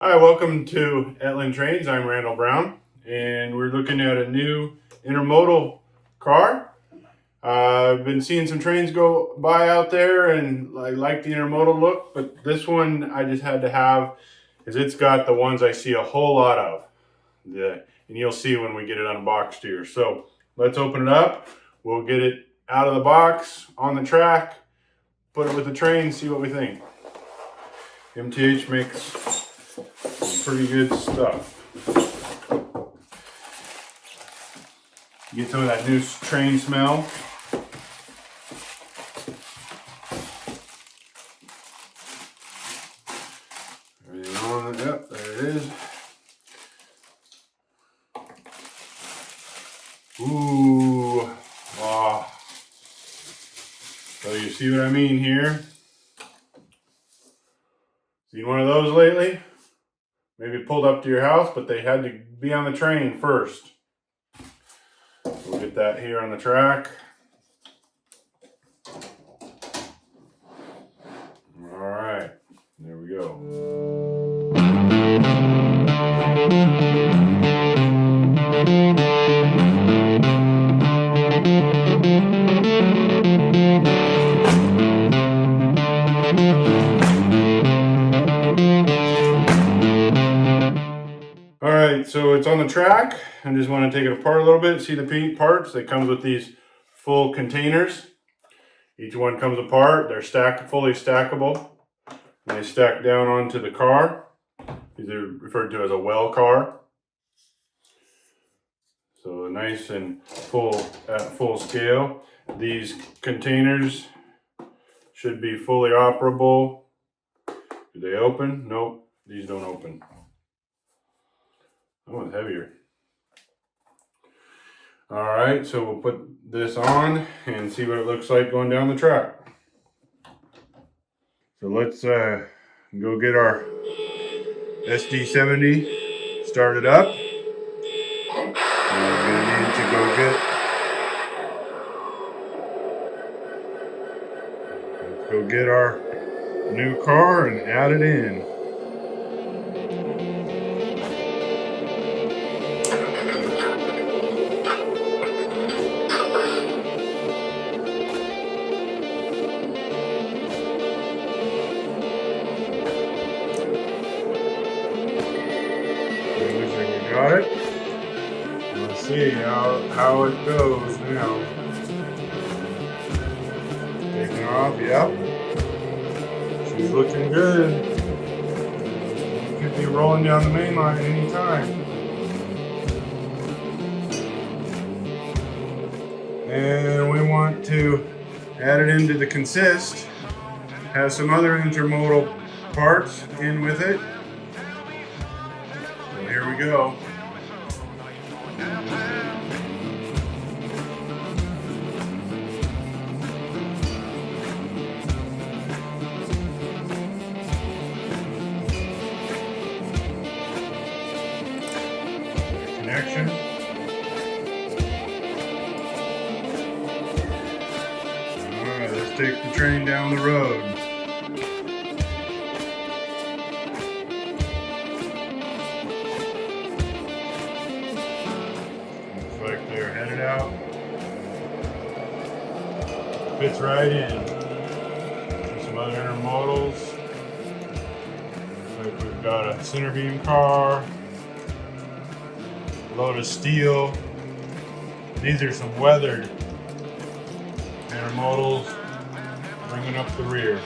Hi, welcome to Etland Trains. I'm Randall Brown, and we're looking at a new intermodal car. I've been seeing some trains go by out there, and I like the intermodal look, but this one I just had to have because it's got the ones I see a whole lot of. And you'll see when we get it unboxed here. So let's open it up. We'll get it out of the box, on the track, put it with the train, see what we think. MTH makes some pretty good stuff. You get some of that new train smell. Everything on it, yep, there it is. Ooh, wow. So you see what I mean here? Seen one of those lately? Maybe pulled up to your house, but they had to be on the train first. We'll get that here on the track. All right, there we go. Alright, so it's on the track. I just want to take it apart a little bit, see the paint parts. It comes with these full containers. Each one comes apart. They're fully stackable. And they stack down onto the car. These are referred to as a well car. So nice and full at full scale. These containers should be fully operable. Do they open? Nope, these don't open. Oh, it's heavier. All right, so we'll put this on and see what it looks like going down the track. So let's go get our SD70 started up. And we're gonna need to go get our new car and add it in. Got it. Let's see how it goes now. Taking off, yep. She's looking good. Could be rolling down the main line anytime. And we want to add it into the consist. Have some other intermodal parts in with it. So here we go. Connection. Alright, let's take the train down the road. Looks like they're headed out. Fits right in. Some other intermodals. Looks like we've got a center beam car. Load of steel. These are some weathered intermodals bringing up the rear.